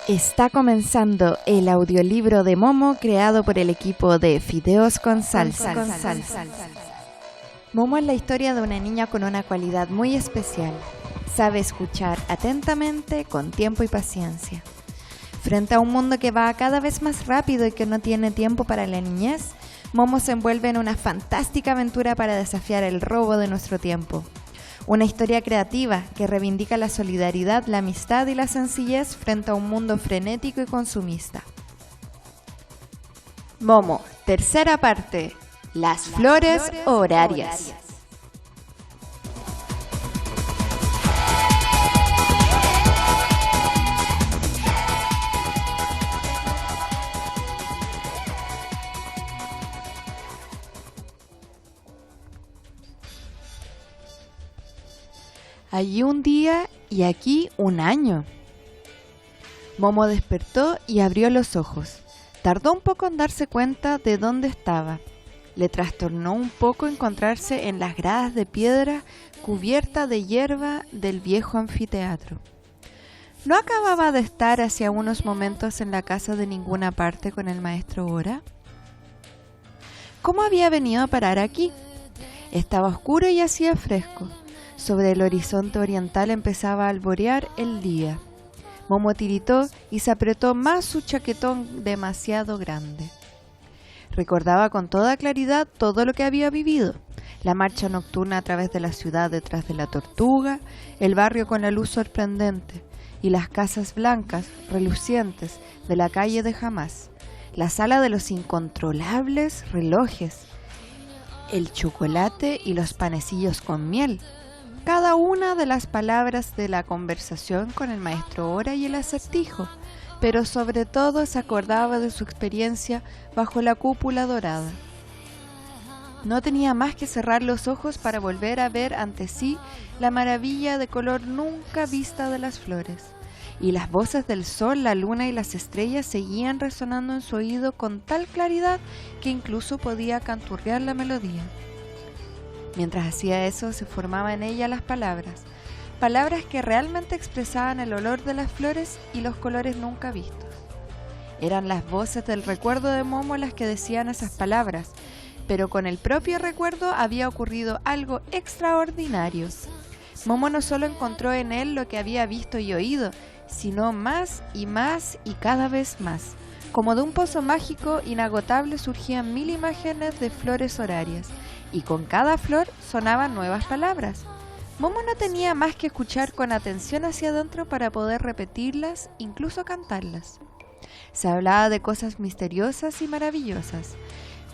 Está comenzando el audiolibro de Momo creado por el equipo de Fideos con Salsa. Momo es la historia de una niña con una cualidad muy especial. Sabe escuchar atentamente, con tiempo y paciencia. Frente a un mundo que va cada vez más rápido y que no tiene tiempo para la niñez, Momo se envuelve en una fantástica aventura para desafiar el robo de nuestro tiempo. Una historia creativa que reivindica la solidaridad, la amistad y la sencillez frente a un mundo frenético y consumista. Momo, tercera parte, las flores horarias. Allí un día y aquí un año. Momo despertó y abrió los ojos. Tardó un poco en darse cuenta de dónde estaba. Le trastornó un poco encontrarse en las gradas de piedra cubierta de hierba del viejo anfiteatro. ¿No acababa de estar hacía unos momentos en la casa de ninguna parte con el maestro Ora? ¿Cómo había venido a parar aquí? Estaba oscuro y hacía fresco. Sobre el horizonte oriental empezaba a alborear el día. Momo tiritó y se apretó más su chaquetón demasiado grande. Recordaba con toda claridad todo lo que había vivido. La marcha nocturna a través de la ciudad detrás de la tortuga, el barrio con la luz sorprendente y las casas blancas, relucientes, de la calle de Jamás, la sala de los incontrolables relojes, el chocolate y los panecillos con miel. Cada una de las palabras de la conversación con el maestro Ora y el acertijo, pero sobre todo se acordaba de su experiencia bajo la cúpula dorada. No tenía más que cerrar los ojos para volver a ver ante sí la maravilla de color nunca vista de las flores, y las voces del sol, la luna y las estrellas seguían resonando en su oído con tal claridad que incluso podía canturrear la melodía. Mientras hacía eso, se formaban en ella las palabras que realmente expresaban el olor de las flores y los colores nunca vistos. Eran las voces del recuerdo de Momo las que decían esas palabras, pero con el propio recuerdo había ocurrido algo extraordinario. Momo no solo encontró en él lo que había visto y oído, sino más y cada vez más. Como de un pozo mágico inagotable surgían 1000 imágenes de flores horarias, y con cada flor sonaban nuevas palabras. Momo no tenía más que escuchar con atención hacia adentro para poder repetirlas, incluso cantarlas. Se hablaba de cosas misteriosas y maravillosas,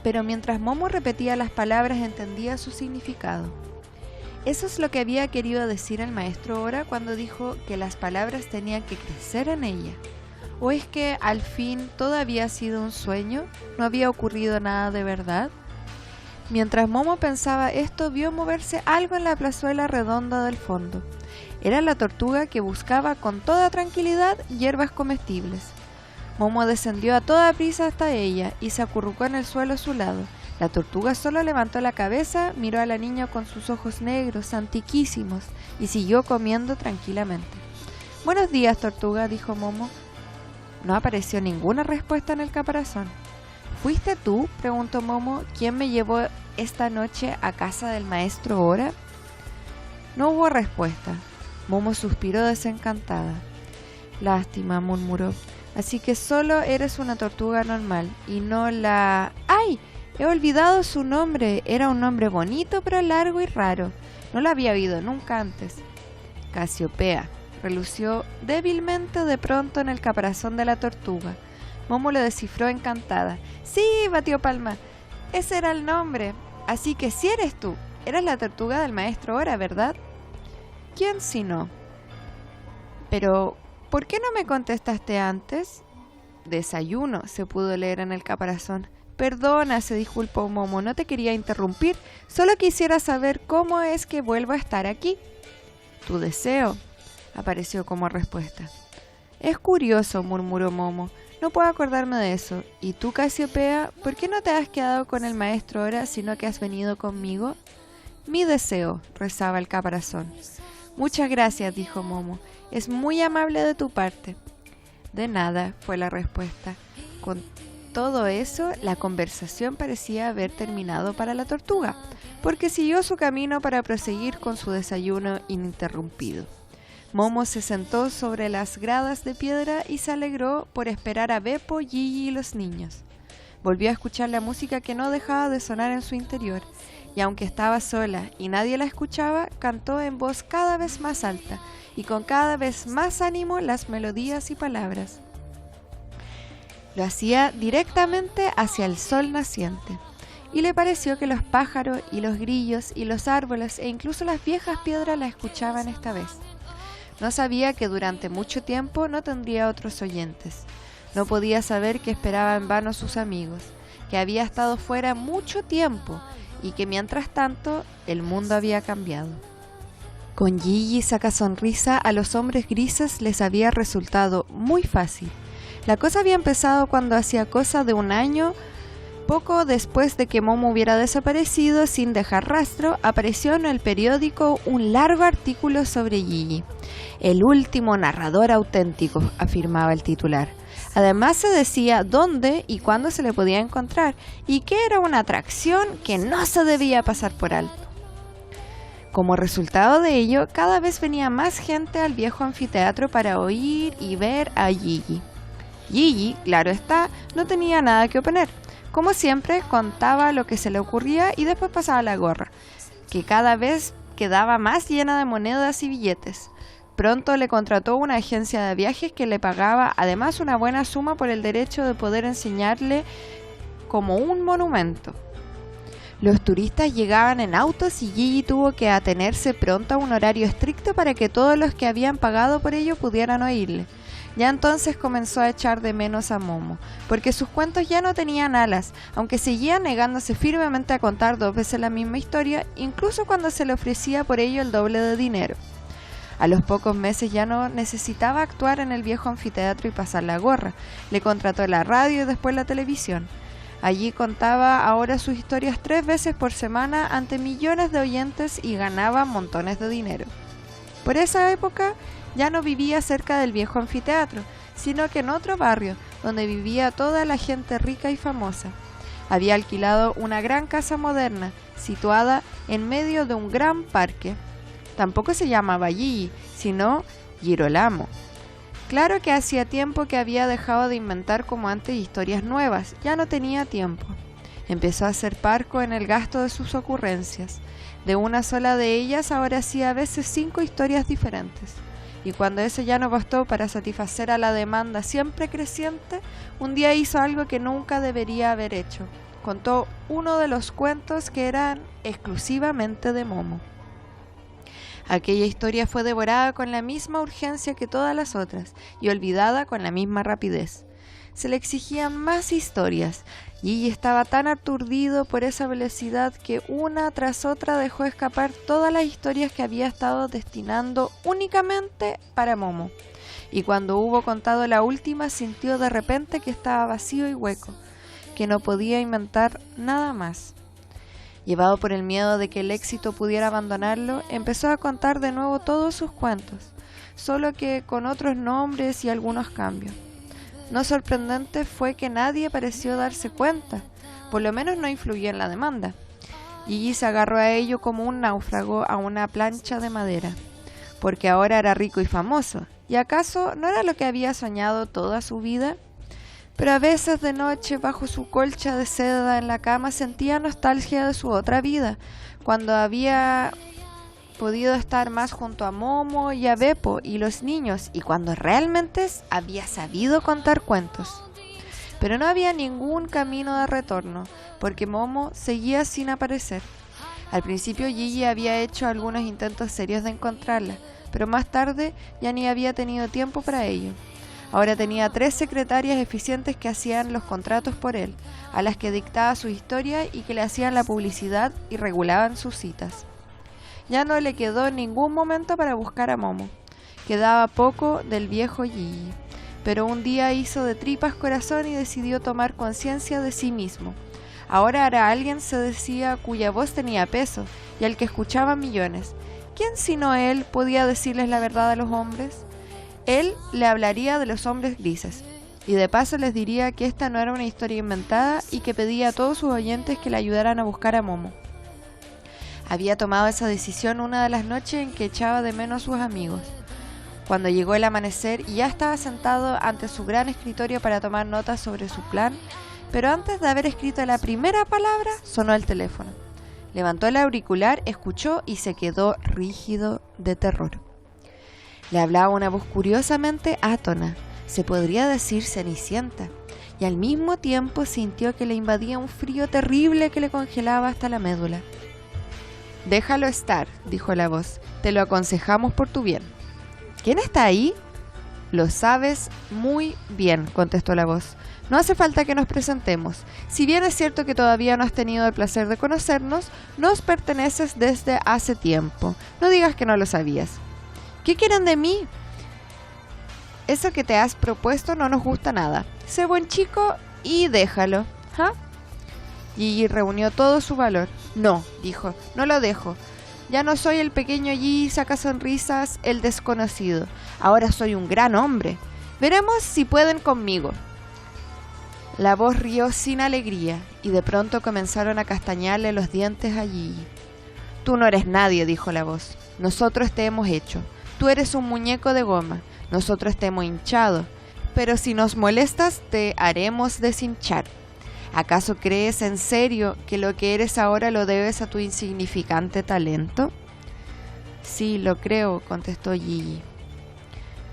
pero mientras Momo repetía las palabras entendía su significado. Eso es lo que había querido decir el maestro Ora cuando dijo que las palabras tenían que crecer en ella. ¿O es que al fin todo había sido un sueño? ¿No había ocurrido nada de verdad? Mientras Momo pensaba esto, vio moverse algo en la plazuela redonda del fondo. Era la tortuga que buscaba con toda tranquilidad hierbas comestibles. Momo descendió a toda prisa hasta ella y se acurrucó en el suelo a su lado. La tortuga solo levantó la cabeza, miró a la niña con sus ojos negros, antiquísimos, y siguió comiendo tranquilamente. «Buenos días, tortuga», dijo Momo. No apareció ninguna respuesta en el caparazón. «¿Fuiste tú?», preguntó Momo, «¿quién me llevó esta noche a casa del maestro Ora?». No hubo respuesta. Momo suspiró desencantada. «Lástima», murmuró, «así que solo eres una tortuga normal y no la...». ¡Ay! He olvidado su nombre. Era un nombre bonito pero largo y raro. No lo había oído nunca antes. «Casiopea», relució débilmente de pronto en el caparazón de la tortuga. Momo lo descifró encantada. «Sí», batió palma, «ese era el nombre. Así que sí eres tú. Eres la tortuga del maestro Ora, ¿verdad?». «¿Quién si no?». «Pero, ¿por qué no me contestaste antes?». «Desayuno», se pudo leer en el caparazón. «Perdona», se disculpó Momo, «no te quería interrumpir. Solo quisiera saber cómo es que vuelvo a estar aquí». «Tu deseo», apareció como respuesta. «Es curioso», murmuró Momo. «No puedo acordarme de eso. ¿Y tú, Casiopea, por qué no te has quedado con el maestro Ora, sino que has venido conmigo?». «Mi deseo», rezaba el caparazón. «Muchas gracias», dijo Momo. «Es muy amable de tu parte». De nada, fue la respuesta. Con todo eso, la conversación parecía haber terminado para la tortuga, porque siguió su camino para proseguir con su desayuno ininterrumpido. Momo se sentó sobre las gradas de piedra y se alegró por esperar a Beppo, Gigi y los niños. Volvió a escuchar la música que no dejaba de sonar en su interior, y aunque estaba sola y nadie la escuchaba, cantó en voz cada vez más alta y con cada vez más ánimo las melodías y palabras. Lo hacía directamente hacia el sol naciente, y le pareció que los pájaros y los grillos y los árboles e incluso las viejas piedras la escuchaban esta vez. No sabía que durante mucho tiempo no tendría otros oyentes. No podía saber que esperaba en vano sus amigos, que había estado fuera mucho tiempo y que mientras tanto el mundo había cambiado. Con Gigi saca sonrisa a los hombres grises les había resultado muy fácil. La cosa había empezado cuando hacía cosa de un año. Poco después de que Momo hubiera desaparecido sin dejar rastro, apareció en el periódico un largo artículo sobre Gigi. El último narrador auténtico, afirmaba el titular. Además se decía dónde y cuándo se le podía encontrar y que era una atracción que no se debía pasar por alto. Como resultado de ello, cada vez venía más gente al viejo anfiteatro para oír y ver a Gigi. Gigi, claro está, no tenía nada que oponer. Como siempre, contaba lo que se le ocurría y después pasaba la gorra, que cada vez quedaba más llena de monedas y billetes. Pronto le contrató una agencia de viajes que le pagaba además una buena suma por el derecho de poder enseñarle como un monumento. Los turistas llegaban en autos y Gigi tuvo que atenerse pronto a un horario estricto para que todos los que habían pagado por ello pudieran oírle. Ya entonces comenzó a echar de menos a Momo, porque sus cuentos ya no tenían alas, aunque seguía negándose firmemente a contar 2 veces la misma historia, incluso cuando se le ofrecía por ello el doble de dinero. A los pocos meses ya no necesitaba actuar en el viejo anfiteatro y pasar la gorra. Le contrató la radio y después la televisión. Allí contaba ahora sus historias 3 veces por semana ante millones de oyentes y ganaba montones de dinero. Por esa época ya no vivía cerca del viejo anfiteatro, sino que en otro barrio, donde vivía toda la gente rica y famosa. Había alquilado una gran casa moderna, situada en medio de un gran parque. Tampoco se llamaba Gigi, sino Girolamo. Claro que hacía tiempo que había dejado de inventar como antes historias nuevas, ya no tenía tiempo. Empezó a ser parco en el gasto de sus ocurrencias. De una sola de ellas ahora hacía a veces 5 historias diferentes. Y cuando eso ya no bastó para satisfacer a la demanda siempre creciente, un día hizo algo que nunca debería haber hecho. Contó uno de los cuentos que eran exclusivamente de Momo. Aquella historia fue devorada con la misma urgencia que todas las otras y olvidada con la misma rapidez. Se le exigían más historias. Gigi estaba tan aturdido por esa velocidad que una tras otra dejó escapar todas las historias que había estado destinando únicamente para Momo. Y cuando hubo contado la última, sintió de repente que estaba vacío y hueco, que no podía inventar nada más. Llevado por el miedo de que el éxito pudiera abandonarlo, empezó a contar de nuevo todos sus cuentos, solo que con otros nombres y algunos cambios. No sorprendente fue que nadie pareció darse cuenta, por lo menos no influyó en la demanda. Gigi se agarró a ello como un náufrago a una plancha de madera, porque ahora era rico y famoso, ¿y acaso no era lo que había soñado toda su vida? Pero a veces de noche, bajo su colcha de seda en la cama, sentía nostalgia de su otra vida, cuando había podido estar más junto a Momo y a Beppo y los niños, y cuando realmente había sabido contar cuentos. Pero no había ningún camino de retorno, porque Momo seguía sin aparecer. Al principio Gigi había hecho algunos intentos serios de encontrarla, pero más tarde ya ni había tenido tiempo para ello. Ahora tenía 3 secretarias eficientes que hacían los contratos por él, a las que dictaba su historia y que le hacían la publicidad y regulaban sus citas. Ya no le quedó ningún momento para buscar a Momo. Quedaba poco del viejo Gigi, pero un día hizo de tripas corazón y decidió tomar conciencia de sí mismo. Ahora era alguien, se decía, cuya voz tenía peso y al que escuchaban millones. ¿Quién sino él podía decirles la verdad a los hombres? él le hablaría de los hombres grises. Y de paso les diría que esta no era una historia inventada y que pedía a todos sus oyentes que le ayudaran a buscar a Momo. Había tomado esa decisión una de las noches en que echaba de menos a sus amigos. Cuando llegó el amanecer y ya estaba sentado ante su gran escritorio para tomar notas sobre su plan, pero antes de haber escrito la primera palabra, sonó el teléfono. Levantó el auricular, escuchó y se quedó rígido de terror. Le hablaba una voz curiosamente átona, se podría decir cenicienta, y al mismo tiempo sintió que le invadía un frío terrible que le congelaba hasta la médula. «Déjalo estar», dijo la voz, «te lo aconsejamos por tu bien». «¿Quién está ahí?» «Lo sabes muy bien», contestó la voz. «No hace falta que nos presentemos. Si bien es cierto que todavía no has tenido el placer de conocernos, nos perteneces desde hace tiempo. No digas que no lo sabías». «¿Qué quieren de mí?» «Eso que te has propuesto no nos gusta nada. Sé buen chico y déjalo». ¿Ah? Gigi reunió todo su valor. «No», dijo, «no lo dejo. Ya no soy el pequeño Gigi sacasonrisas, el desconocido. Ahora soy un gran hombre. Veremos si pueden conmigo». La voz rió sin alegría y de pronto comenzaron a castañarle los dientes a Gigi. «Tú no eres nadie», dijo la voz. «Nosotros te hemos hecho. Tú eres un muñeco de goma. Nosotros te hemos hinchado. Pero si nos molestas, te haremos deshinchar. ¿Acaso crees en serio que lo que eres ahora lo debes a tu insignificante talento?» «Sí, lo creo», contestó Gigi.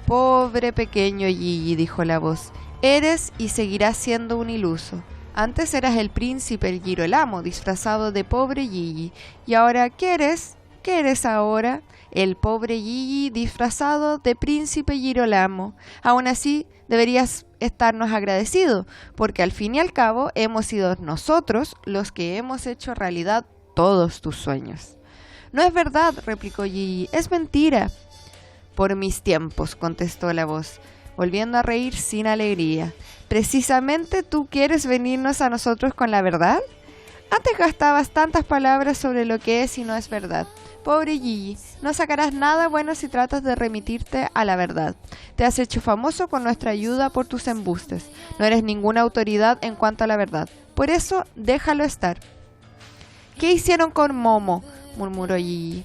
«Pobre pequeño Gigi», dijo la voz, «eres y seguirás siendo un iluso. Antes eras el príncipe, el Girolamo, disfrazado de pobre Gigi. Y ahora, ¿qué eres? ¿Qué eres ahora? El pobre Gigi disfrazado de príncipe Girolamo. Aún así, deberías estarnos agradecido, porque al fin y al cabo hemos sido nosotros los que hemos hecho realidad todos tus sueños». «No es verdad», replicó Gigi, «es mentira». «Por mis tiempos», contestó la voz, volviendo a reír sin alegría. «¿Precisamente tú quieres venirnos a nosotros con la verdad? Antes gastabas tantas palabras sobre lo que es y no es verdad. Pobre Gigi, no sacarás nada bueno si tratas de remitirte a la verdad. Te has hecho famoso con nuestra ayuda por tus embustes. No eres ninguna autoridad en cuanto a la verdad. Por eso, déjalo estar». «¿Qué hicieron con Momo?», murmuró Gigi.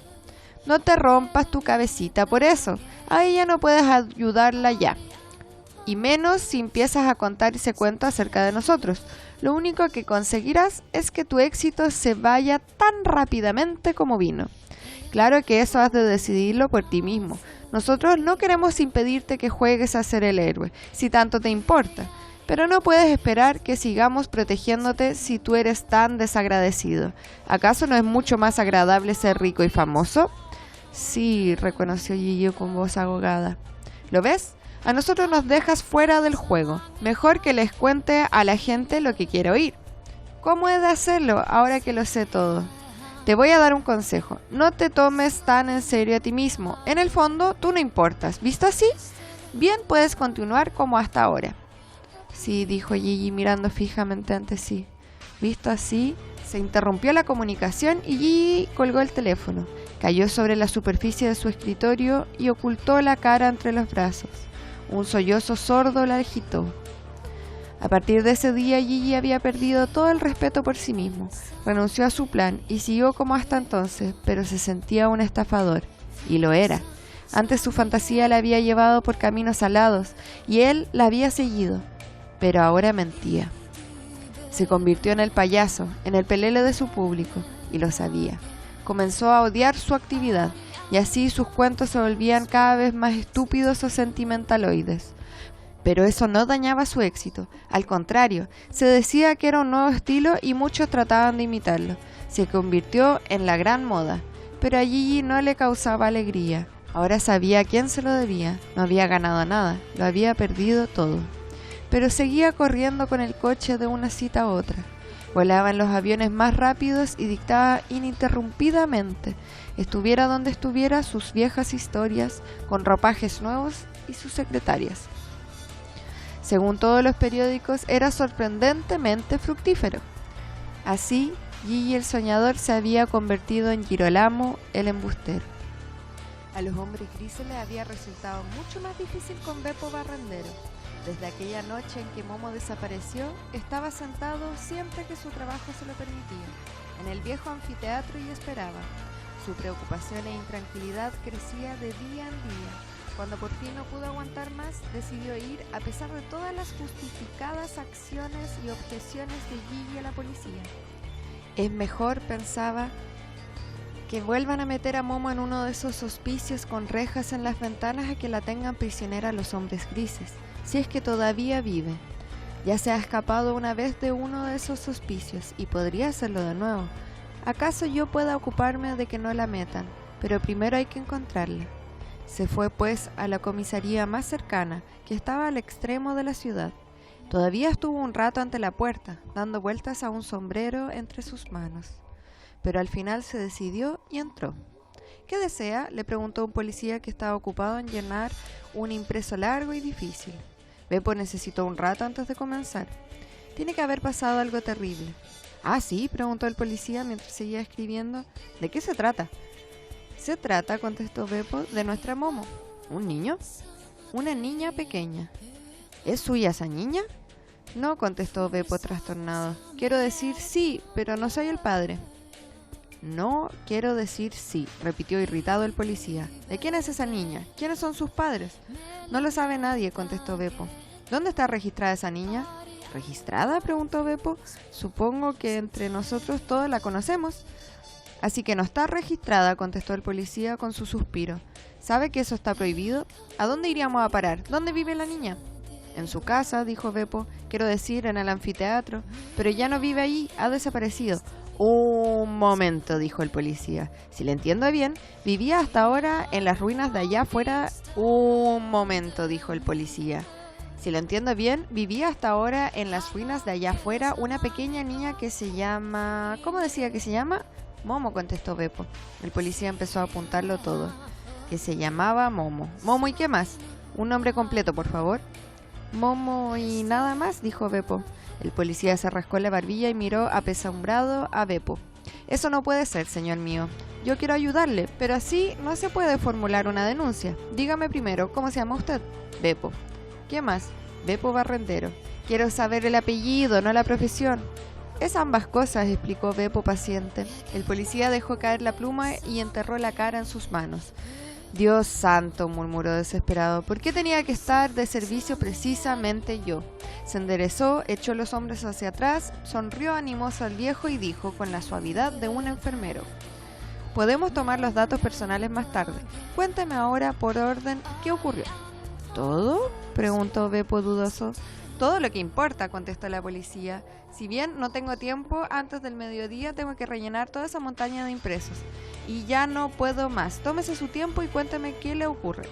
«No te rompas tu cabecita por eso. A ella no puedes ayudarla ya. Y menos si empiezas a contar ese cuento acerca de nosotros. Lo único que conseguirás es que tu éxito se vaya tan rápidamente como vino. Claro que eso has de decidirlo por ti mismo. Nosotros no queremos impedirte que juegues a ser el héroe, si tanto te importa. Pero no puedes esperar que sigamos protegiéndote si tú eres tan desagradecido. ¿Acaso no es mucho más agradable ser rico y famoso?» «Sí», reconoció Gigi con voz ahogada. «¿Lo ves? A nosotros nos dejas fuera del juego. Mejor que les cuente a la gente lo que quiere oír». «¿Cómo he de hacerlo ahora que lo sé todo?» «Te voy a dar un consejo. No te tomes tan en serio a ti mismo. En el fondo, tú no importas. ¿Visto así? Bien, puedes continuar como hasta ahora». «Sí», dijo Gigi mirando fijamente ante sí. Visto así, se interrumpió la comunicación y Gigi colgó el teléfono. Cayó sobre la superficie de su escritorio y ocultó la cara entre los brazos. Un sollozo sordo la agitó. A partir de ese día, Gigi había perdido todo el respeto por sí mismo. Renunció a su plan y siguió como hasta entonces, pero se sentía un estafador. Y lo era. Antes su fantasía la había llevado por caminos alados y él la había seguido. Pero ahora mentía. Se convirtió en el payaso, en el pelele de su público, y lo sabía. Comenzó a odiar su actividad, y así sus cuentos se volvían cada vez más estúpidos o sentimentaloides. Pero eso no dañaba su éxito. Al contrario, se decía que era un nuevo estilo y muchos trataban de imitarlo. Se convirtió en la gran moda, pero a Gigi no le causaba alegría. Ahora sabía a quién se lo debía. No había ganado nada, lo había perdido todo. Pero seguía corriendo con el coche de una cita a otra. Volaba en los aviones más rápidos y dictaba ininterrumpidamente, estuviera donde estuviera, sus viejas historias, con ropajes nuevos y sus secretarias. Según todos los periódicos, era sorprendentemente fructífero. Así, Gigi el soñador se había convertido en Girolamo el embustero. A los hombres grises les había resultado mucho más difícil con Beppo Barrendero. Desde aquella noche en que Momo desapareció, estaba sentado siempre que su trabajo se lo permitía, en el viejo anfiteatro y esperaba. Su preocupación e intranquilidad crecía de día en día. Cuando por fin no pudo aguantar más, decidió ir a pesar de todas las justificadas acciones y objeciones de Gigi a la policía. Es mejor, pensaba, que vuelvan a meter a Momo en uno de esos hospicios con rejas en las ventanas a que la tengan prisionera a los hombres grises, si es que todavía vive. Ya se ha escapado una vez de uno de esos hospicios y podría hacerlo de nuevo. ¿Acaso yo pueda ocuparme de que no la metan? Pero primero hay que encontrarla. Se fue pues a la comisaría más cercana, que estaba al extremo de la ciudad. Todavía estuvo un rato ante la puerta, dando vueltas a un sombrero entre sus manos. Pero al final se decidió y entró. ¿Qué desea?, le preguntó un policía que estaba ocupado en llenar un impreso largo y difícil. Beppo necesitó un rato antes de comenzar. Tiene que haber pasado algo terrible. ¿Ah, sí?, preguntó el policía mientras seguía escribiendo. ¿De qué se trata? Se trata, contestó Beppo, de nuestra Momo. ¿Un niño? Una niña pequeña. ¿Es suya esa niña? No, contestó Beppo trastornado. Quiero decir sí, pero no soy el padre. No quiero decir sí, repitió irritado el policía. ¿De quién es esa niña? ¿Quiénes son sus padres? No lo sabe nadie, contestó Beppo. ¿Dónde está registrada esa niña? ¿Registrada?, preguntó Beppo. Supongo que entre nosotros todos la conocemos. Así que no está registrada, contestó el policía con su suspiro. ¿Sabe que eso está prohibido? ¿A dónde iríamos a parar? ¿Dónde vive la niña? En su casa, dijo Beppo, quiero decir, en el anfiteatro. Pero ya no vive allí, ha desaparecido. Un momento, dijo el policía. Si le entiendo bien, vivía hasta ahora en las ruinas de allá afuera. Un momento, dijo el policía. Si lo entiendo bien, vivía hasta ahora en las ruinas de allá afuera una pequeña niña que se llama... ¿Cómo decía que se llama? Momo, contestó Beppo. El policía empezó a apuntarlo todo. Que se llamaba Momo. ¿Momo y qué más? Un nombre completo, por favor. Momo y nada más, dijo Beppo. El policía se rascó la barbilla y miró apesadumbrado a Beppo. Eso no puede ser, señor mío. Yo quiero ayudarle, pero así no se puede formular una denuncia. Dígame primero, ¿cómo se llama usted? Beppo. ¿Qué más? Beppo Barrendero. Quiero saber el apellido, no la profesión. Es ambas cosas, explicó Beppo paciente. El policía dejó caer la pluma y enterró la cara en sus manos. Dios santo, murmuró desesperado, ¿por qué tenía que estar de servicio precisamente yo? Se enderezó, echó los hombros hacia atrás, sonrió animoso al viejo y dijo con la suavidad de un enfermero: podemos tomar los datos personales más tarde. Cuénteme ahora, por orden, ¿qué ocurrió? ¿Todo?, preguntó Beppo dudoso. Todo lo que importa, contestó la policía. Si bien no tengo tiempo, antes del mediodía tengo que rellenar toda esa montaña de impresos. Y ya no puedo más. Tómese su tiempo y cuénteme qué le ocurre.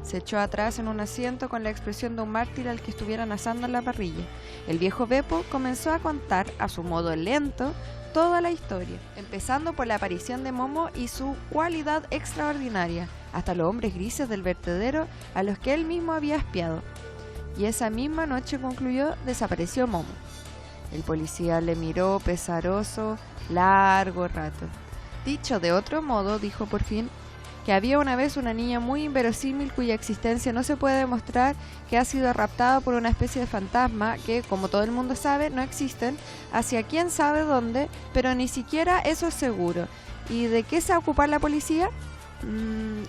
Se echó atrás en un asiento con la expresión de un mártir al que estuvieran asando en la parrilla. El viejo Beppo comenzó a contar, a su modo lento, toda la historia, empezando por la aparición de Momo y su cualidad extraordinaria, hasta los hombres grises del vertedero a los que él mismo había espiado. Y esa misma noche, concluyó, desapareció Momo. El policía le miró pesaroso largo rato. Dicho de otro modo, dijo por fin, que había una vez una niña muy inverosímil cuya existencia no se puede demostrar, que ha sido raptada por una especie de fantasma que, como todo el mundo sabe, no existen, hacia quién sabe dónde, pero ni siquiera eso es seguro. ¿Y de qué se va a ocupar la policía?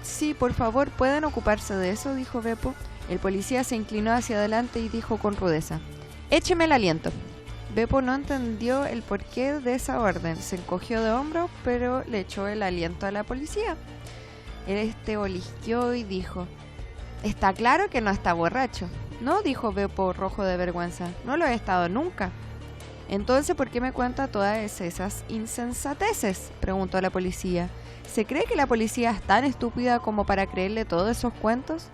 Sí, por favor, ¿pueden ocuparse de eso?, dijo Beppo. El policía se inclinó hacia adelante y dijo con rudeza: écheme el aliento. Beppo no entendió el porqué de esa orden. Se encogió de hombros, pero le echó el aliento a la policía. Este olisqueó y dijo: está claro que no está borracho. No, dijo Beppo, rojo de vergüenza. No lo he estado nunca. Entonces, ¿por qué me cuenta todas esas insensateces?, preguntó la policía. ¿Se cree que la policía es tan estúpida como para creerle todos esos cuentos?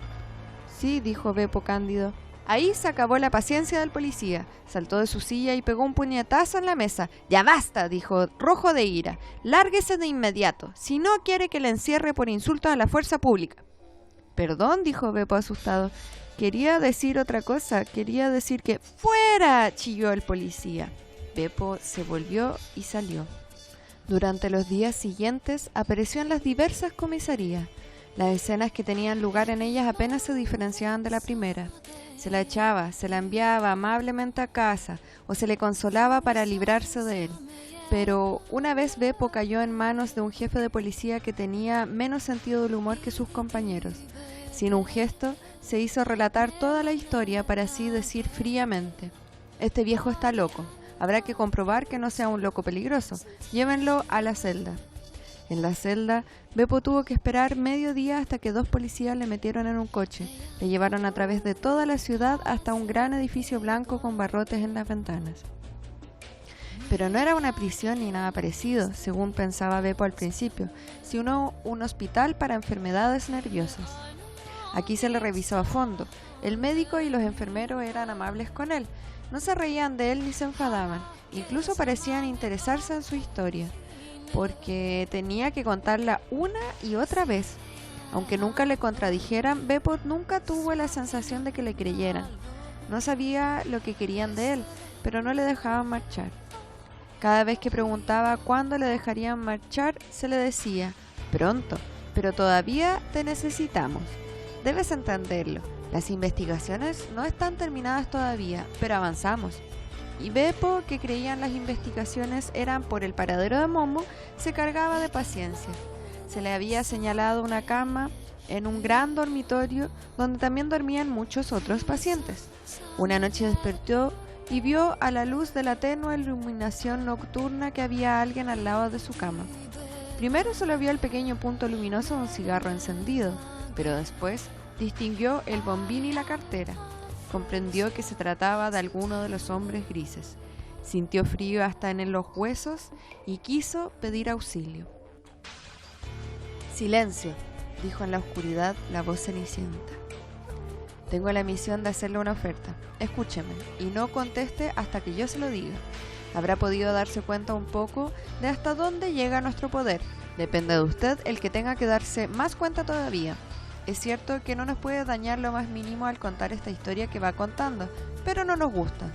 Sí, dijo Beppo cándido. Ahí se acabó la paciencia del policía. Saltó de su silla y pegó un puñetazo en la mesa. ¡Ya basta!, dijo, rojo de ira. ¡Lárguese de inmediato, si no quiere que le encierre por insultos a la fuerza pública! Perdón, dijo Beppo asustado. Quería decir otra cosa. Quería decir que... ¡Fuera!, chilló el policía. Beppo se volvió y salió. Durante los días siguientes apareció en las diversas comisarías. Las escenas que tenían lugar en ellas apenas se diferenciaban de la primera. Se la echaba, se la enviaba amablemente a casa o se le consolaba para librarse de él. Pero una vez Beppo cayó en manos de un jefe de policía que tenía menos sentido del humor que sus compañeros. Sin un gesto, se hizo relatar toda la historia para así decir fríamente: «Este viejo está loco. Habrá que comprobar que no sea un loco peligroso. Llévenlo a la celda». En la celda, Beppo tuvo que esperar medio día hasta que 2 policías le metieron en un coche. Le llevaron a través de toda la ciudad hasta un gran edificio blanco con barrotes en las ventanas. Pero no era una prisión ni nada parecido, según pensaba Beppo al principio, sino un hospital para enfermedades nerviosas. Aquí se le revisó a fondo. El médico y los enfermeros eran amables con él. No se reían de él ni se enfadaban. Incluso parecían interesarse en su historia, porque tenía que contarla una y otra vez. Aunque nunca le contradijeran, Beppo nunca tuvo la sensación de que le creyeran. No sabía lo que querían de él, pero no le dejaban marchar. Cada vez que preguntaba cuándo le dejarían marchar, se le decía: «Pronto, pero todavía te necesitamos. Debes entenderlo. Las investigaciones no están terminadas todavía, pero avanzamos». Y Beppo, que creían las investigaciones eran por el paradero de Momo, se cargaba de paciencia. Se le había señalado una cama en un gran dormitorio donde también dormían muchos otros pacientes. Una noche despertó y vio a la luz de la tenue iluminación nocturna que había alguien al lado de su cama. Primero solo vio el pequeño punto luminoso de un cigarro encendido, pero después distinguió el bombín y la cartera. Comprendió que se trataba de alguno de los hombres grises. Sintió frío hasta en los huesos y quiso pedir auxilio. «Silencio», dijo en la oscuridad la voz cenicienta. «Tengo la misión de hacerle una oferta. Escúcheme y no conteste hasta que yo se lo diga. Habrá podido darse cuenta un poco de hasta dónde llega nuestro poder. Depende de usted el que tenga que darse más cuenta todavía. Es cierto que no nos puede dañar lo más mínimo al contar esta historia que va contando, pero no nos gusta.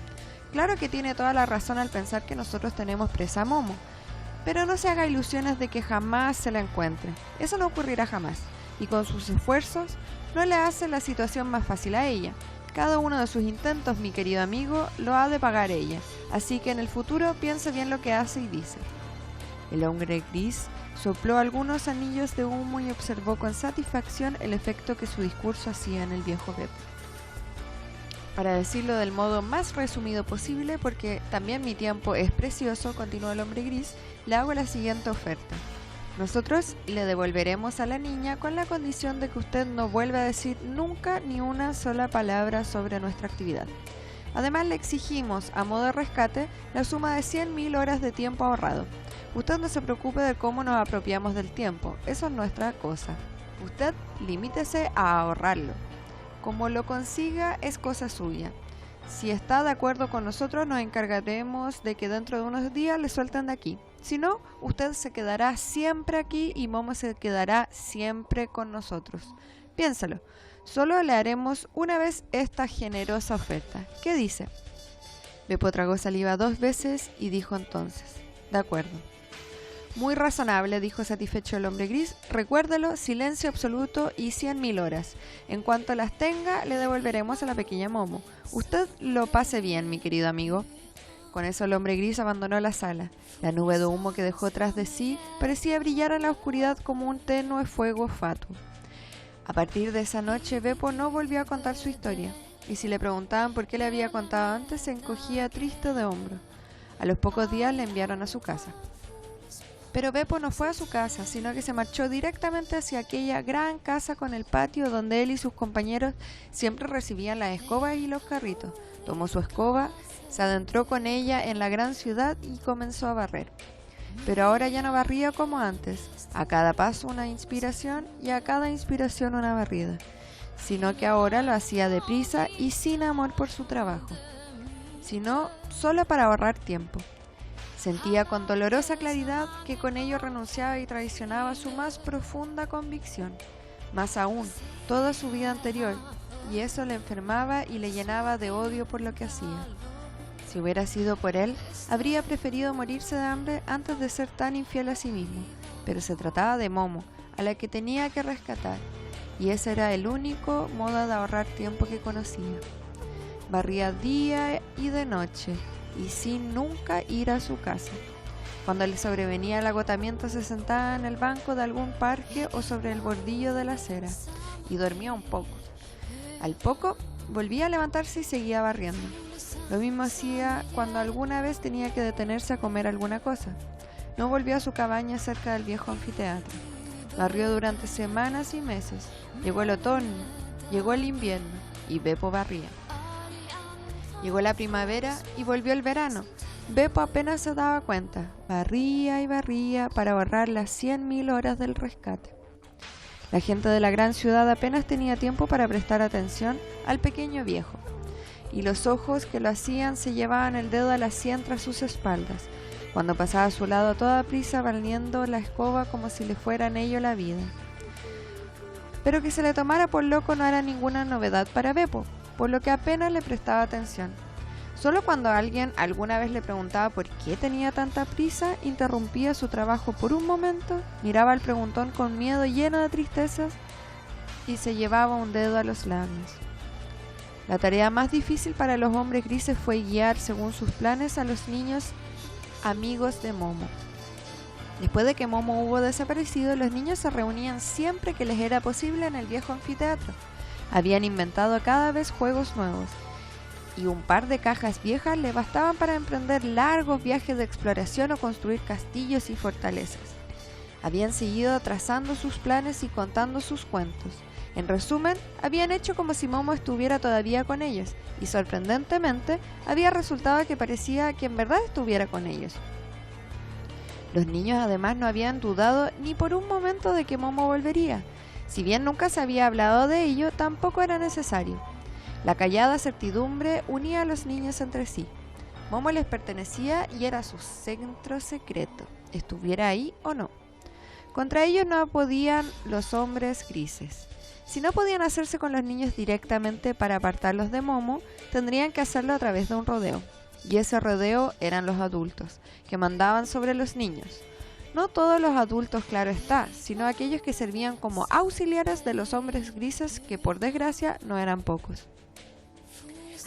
Claro que tiene toda la razón al pensar que nosotros tenemos presa a Momo, pero no se haga ilusiones de que jamás se la encuentre. Eso no ocurrirá jamás, y con sus esfuerzos no le hace la situación más fácil a ella. Cada uno de sus intentos, mi querido amigo, lo ha de pagar ella, así que en el futuro piense bien lo que hace y dice». El hombre gris sopló algunos anillos de humo y observó con satisfacción el efecto que su discurso hacía en el viejo Beppo. «Para decirlo del modo más resumido posible, porque también mi tiempo es precioso», continuó el hombre gris, «le hago la siguiente oferta. Nosotros le devolveremos a la niña con la condición de que usted no vuelva a decir nunca ni una sola palabra sobre nuestra actividad. Además, le exigimos, a modo de rescate, la suma de 100.000 horas de tiempo ahorrado. Usted no se preocupe de cómo nos apropiamos del tiempo, eso es nuestra cosa. Usted limítese a ahorrarlo. Como lo consiga es cosa suya. Si está de acuerdo con nosotros, nos encargaremos de que dentro de unos días le suelten de aquí. Si no, usted se quedará siempre aquí y Momo se quedará siempre con nosotros. Piénsalo, solo le haremos una vez esta generosa oferta. ¿Qué dice?» Beppo tragó saliva 2 veces y dijo entonces: «De acuerdo». «Muy razonable», dijo satisfecho el hombre gris. «Recuérdelo, silencio absoluto y 100.000 horas. En cuanto las tenga, le devolveremos a la pequeña Momo. Usted lo pase bien, mi querido amigo». Con eso el hombre gris abandonó la sala. La nube de humo que dejó tras de sí parecía brillar en la oscuridad como un tenue fuego fatuo. A partir de esa noche, Beppo no volvió a contar su historia, y si le preguntaban por qué le había contado antes, se encogía triste de hombro. A los pocos días le enviaron a su casa. Pero Beppo no fue a su casa, sino que se marchó directamente hacia aquella gran casa con el patio donde él y sus compañeros siempre recibían las escobas y los carritos. Tomó su escoba, se adentró con ella en la gran ciudad y comenzó a barrer. Pero ahora ya no barría como antes, a cada paso una inspiración y a cada inspiración una barrida, sino que ahora lo hacía deprisa y sin amor por su trabajo, sino solo para ahorrar tiempo. Sentía con dolorosa claridad que con ello renunciaba y traicionaba su más profunda convicción, más aún toda su vida anterior, y eso le enfermaba y le llenaba de odio por lo que hacía. Si hubiera sido por él, habría preferido morirse de hambre antes de ser tan infiel a sí mismo, pero se trataba de Momo, a la que tenía que rescatar, y ese era el único modo de ahorrar tiempo que conocía. Barría día y de noche, y sin nunca ir a su casa. Cuando le sobrevenía el agotamiento se sentaba en el banco de algún parque o sobre el bordillo de la acera, y dormía un poco. Al poco volvía a levantarse y seguía barriendo. Lo mismo hacía cuando alguna vez tenía que detenerse a comer alguna cosa. No volvió a su cabaña cerca del viejo anfiteatro. Barrió durante semanas y meses. Llegó el otoño, llegó el invierno y Beppo barría. Llegó la primavera y volvió el verano. Beppo apenas se daba cuenta. Barría y barría para ahorrar las 100.000 horas del rescate. La gente de la gran ciudad apenas tenía tiempo para prestar atención al pequeño viejo, y los ojos que lo hacían se llevaban el dedo a la sien tras sus espaldas, cuando pasaba a su lado a toda prisa barriendo la escoba como si le fuera en ello la vida. Pero que se le tomara por loco no era ninguna novedad para Beppo, por lo que apenas le prestaba atención. Solo cuando alguien alguna vez le preguntaba por qué tenía tanta prisa, interrumpía su trabajo por un momento, miraba al preguntón con miedo lleno de tristezas y se llevaba un dedo a los labios. La tarea más difícil para los hombres grises fue guiar, según sus planes, a los niños amigos de Momo. Después de que Momo hubo desaparecido, los niños se reunían siempre que les era posible en el viejo anfiteatro. Habían inventado cada vez juegos nuevos, y un par de cajas viejas le bastaban para emprender largos viajes de exploración o construir castillos y fortalezas. Habían seguido trazando sus planes y contando sus cuentos. En resumen, habían hecho como si Momo estuviera todavía con ellos, y sorprendentemente había resultado que parecía que en verdad estuviera con ellos. Los niños además no habían dudado ni por un momento de que Momo volvería. Si bien nunca se había hablado de ello, tampoco era necesario. La callada certidumbre unía a los niños entre sí. Momo les pertenecía y era su centro secreto, estuviera ahí o no. Contra ellos no podían los hombres grises. Si no podían hacerse con los niños directamente para apartarlos de Momo, tendrían que hacerlo a través de un rodeo. Y ese rodeo eran los adultos, que mandaban sobre los niños. No todos los adultos, claro está, sino aquellos que servían como auxiliares de los hombres grises, que por desgracia no eran pocos.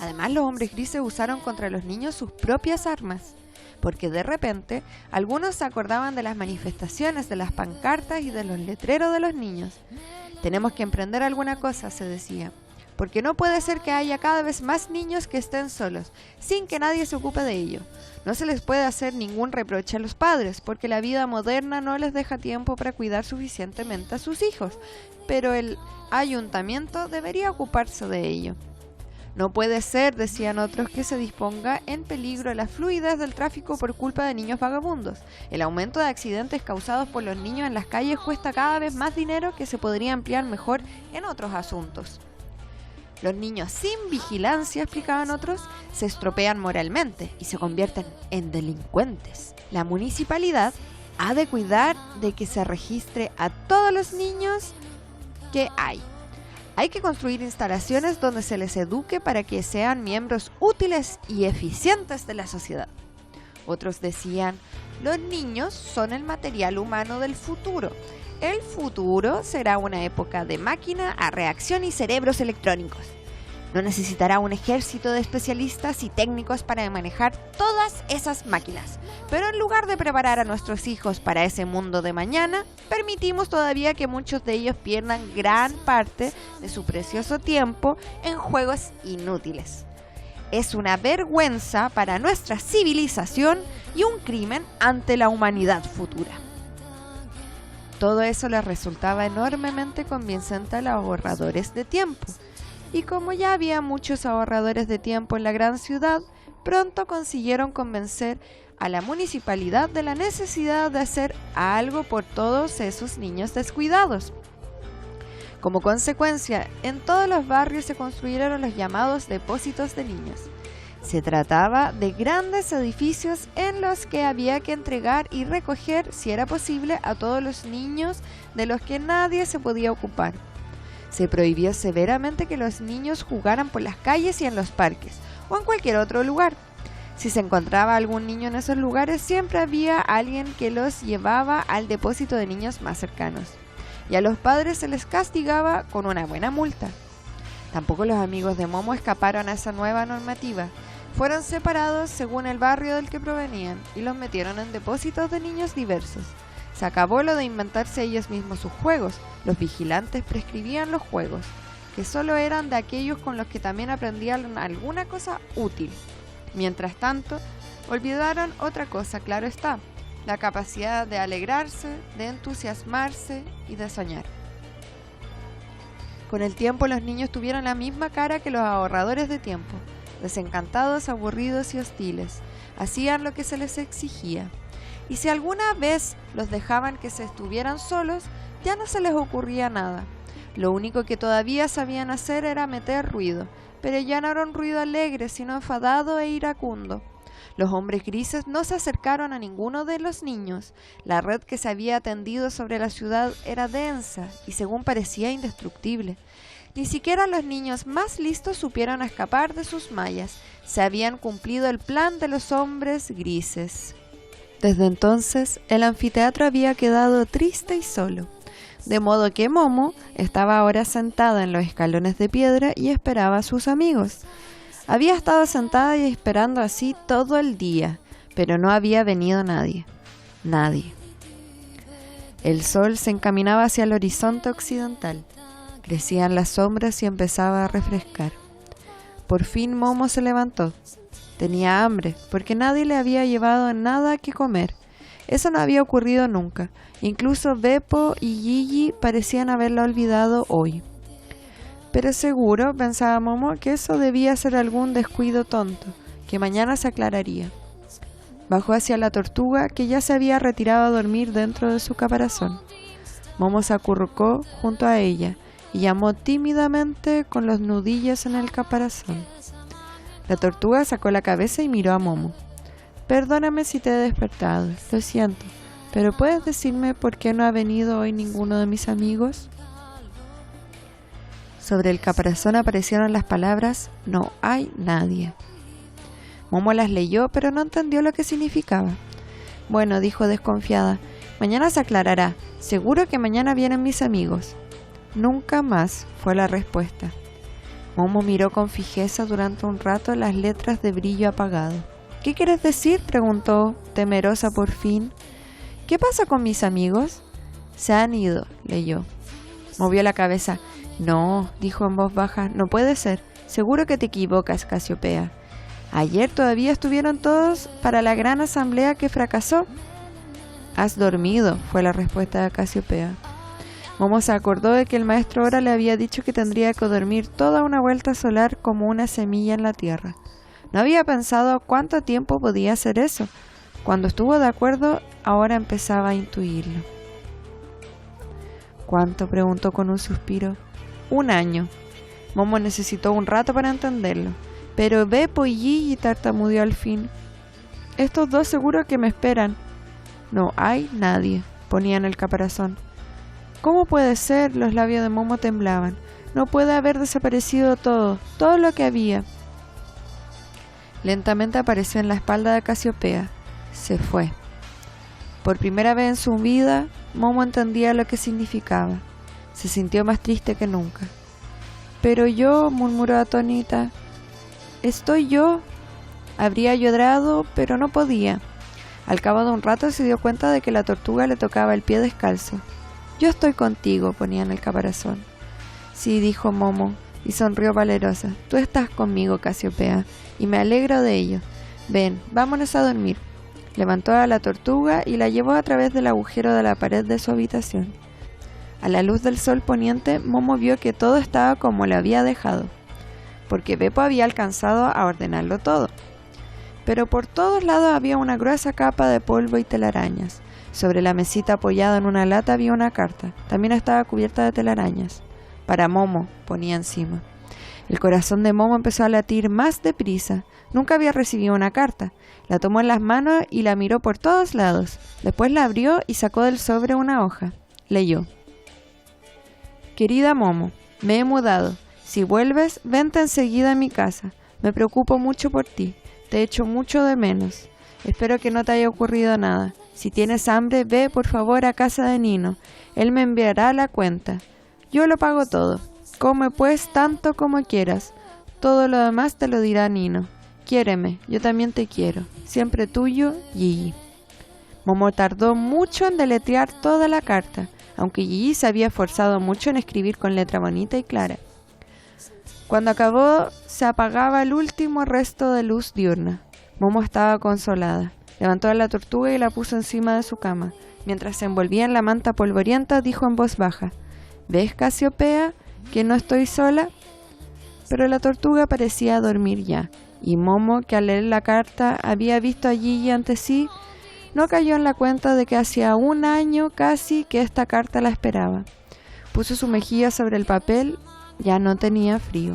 Además, los hombres grises usaron contra los niños sus propias armas, porque de repente algunos se acordaban de las manifestaciones, de las pancartas y de los letreros de los niños. Tenemos que emprender alguna cosa, se decía, porque no puede ser que haya cada vez más niños que estén solos, sin que nadie se ocupe de ello. No se les puede hacer ningún reproche a los padres, porque la vida moderna no les deja tiempo para cuidar suficientemente a sus hijos, pero el ayuntamiento debería ocuparse de ello. No puede ser, decían otros, que se disponga en peligro la fluidez del tráfico por culpa de niños vagabundos. El aumento de accidentes causados por los niños en las calles cuesta cada vez más dinero que se podría emplear mejor en otros asuntos. Los niños sin vigilancia, explicaban otros, se estropean moralmente y se convierten en delincuentes. La municipalidad ha de cuidar de que se registre a todos los niños que hay. Hay que construir instalaciones donde se les eduque para que sean miembros útiles y eficientes de la sociedad. Otros decían, los niños son el material humano del futuro. El futuro será una época de máquina a reacción y cerebros electrónicos. No necesitará un ejército de especialistas y técnicos para manejar todas esas máquinas. Pero en lugar de preparar a nuestros hijos para ese mundo de mañana, permitimos todavía que muchos de ellos pierdan gran parte de su precioso tiempo en juegos inútiles. Es una vergüenza para nuestra civilización y un crimen ante la humanidad futura. Todo eso les resultaba enormemente convincente a los ahorradores de tiempo. Y como ya había muchos ahorradores de tiempo en la gran ciudad, pronto consiguieron convencer a la municipalidad de la necesidad de hacer algo por todos esos niños descuidados. Como consecuencia, en todos los barrios se construyeron los llamados depósitos de niños. Se trataba de grandes edificios en los que había que entregar y recoger, si era posible, a todos los niños de los que nadie se podía ocupar. Se prohibió severamente que los niños jugaran por las calles y en los parques, o en cualquier otro lugar. Si se encontraba algún niño en esos lugares, siempre había alguien que los llevaba al depósito de niños más cercanos. y a los padres se les castigaba con una buena multa. Tampoco los amigos de Momo escaparon a esa nueva normativa. Fueron separados según el barrio del que provenían y los metieron en depósitos de niños diversos. Se acabó lo de inventarse ellos mismos sus juegos. Los vigilantes prescribían los juegos, que solo eran de aquellos con los que también aprendían alguna cosa útil. Mientras tanto, olvidaron otra cosa, claro está, la capacidad de alegrarse, de entusiasmarse y de soñar. Con el tiempo los niños tuvieron la misma cara que los ahorradores de tiempo, desencantados, aburridos y hostiles. Hacían lo que se les exigía. Y si alguna vez los dejaban que se estuvieran solos, ya no se les ocurría nada. Lo único que todavía sabían hacer era meter ruido, pero ya no era un ruido alegre, sino enfadado e iracundo. Los hombres grises no se acercaron a ninguno de los niños. La red que se había tendido sobre la ciudad era densa y según parecía indestructible. Ni siquiera los niños más listos supieron escapar de sus mallas. Se habían cumplido el plan de los hombres grises. Desde entonces, el anfiteatro había quedado triste y solo, de modo que Momo estaba ahora sentada en los escalones de piedra y esperaba a sus amigos. Había estado sentada y esperando así todo el día, pero no había venido nadie. Nadie. El sol se encaminaba hacia el horizonte occidental. Crecían las sombras y empezaba a refrescar. Por fin Momo se levantó. Tenía hambre, porque nadie le había llevado nada que comer. Eso no había ocurrido nunca. Incluso Beppo y Gigi parecían haberla olvidado hoy. Pero seguro, pensaba Momo, que eso debía ser algún descuido tonto, que mañana se aclararía. Bajó hacia la tortuga, que ya se había retirado a dormir dentro de su caparazón. Momo se acurrucó junto a ella y llamó tímidamente con los nudillos en el caparazón. La tortuga sacó la cabeza y miró a Momo. «Perdóname si te he despertado, lo siento, pero ¿puedes decirme por qué no ha venido hoy ninguno de mis amigos?» Sobre el caparazón aparecieron las palabras «No hay nadie». Momo las leyó, pero no entendió lo que significaba. «Bueno», dijo desconfiada, «mañana se aclarará. Seguro que mañana vienen mis amigos». «Nunca más», fue la respuesta. Momo miró con fijeza durante un rato las letras de brillo apagado. «¿Qué quieres decir?», preguntó, temerosa por fin. «¿Qué pasa con mis amigos?» «Se han ido», leyó. Movió la cabeza. «No», dijo en voz baja, «no puede ser. Seguro que te equivocas, Casiopea. Ayer todavía estuvieron todos para la gran asamblea que fracasó». «Has dormido», fue la respuesta de Casiopea. Momo se acordó de que el maestro ahora le había dicho que tendría que dormir toda una vuelta solar como una semilla en la tierra. No había pensado cuánto tiempo podía hacer eso. Cuando estuvo de acuerdo, ahora empezaba a intuirlo. «¿Cuánto?», preguntó con un suspiro. «1 año». Momo necesitó un rato para entenderlo, pero Beppo y Gigi tartamudeó al fin. «Estos dos seguro que me esperan». «No hay nadie», ponía en el caparazón. «¿Cómo puede ser?», los labios de Momo temblaban. «No puede haber desaparecido todo lo que había». Lentamente apareció en la espalda de Casiopea. Se fue. Por primera vez en su vida, Momo entendía lo que significaba. Se sintió más triste que nunca. «Pero yo», murmuró atónita, «¿estoy yo?» Habría llorado, pero no podía. Al cabo de un rato se dio cuenta de que la tortuga le tocaba el pie descalzo. «Yo estoy contigo», ponía en el caparazón. «Sí», dijo Momo, y sonrió valerosa. «Tú estás conmigo, Casiopea, y me alegro de ello. Ven, vámonos a dormir». Levantó a la tortuga y la llevó a través del agujero de la pared de su habitación. A la luz del sol poniente, Momo vio que todo estaba como lo había dejado, porque Beppo había alcanzado a ordenarlo todo. Pero por todos lados había una gruesa capa de polvo y telarañas. Sobre la mesita apoyada en una lata había una carta. También estaba cubierta de telarañas. «Para Momo», ponía encima. El corazón de Momo empezó a latir más deprisa. Nunca había recibido una carta. La tomó en las manos y la miró por todos lados. Después la abrió y sacó del sobre una hoja. Leyó: «Querida Momo, me he mudado. Si vuelves, vente enseguida a mi casa. Me preocupo mucho por ti. Te echo mucho de menos. Espero que no te haya ocurrido nada. Si tienes hambre, ve por favor a casa de Nino. Él me enviará la cuenta. Yo lo pago todo. Come pues tanto como quieras. Todo lo demás te lo dirá Nino. Quiéreme, yo también te quiero. Siempre tuyo, Gigi. Momo tardó mucho en deletrear toda la carta, aunque Gigi se había esforzado mucho en escribir con letra bonita y clara. Cuando acabó, se apagaba el último resto de luz diurna. Momo estaba consolada. Levantó a la tortuga y la puso encima de su cama. Mientras se envolvía en la manta polvorienta, dijo en voz baja: ¿Ves, Casiopea, que no estoy sola? Pero la tortuga parecía dormir ya, y Momo, que al leer la carta había visto a Gigi ante sí, no cayó en la cuenta de que hacía un año casi que esta carta la esperaba. Puso su mejilla sobre el papel, ya no tenía frío.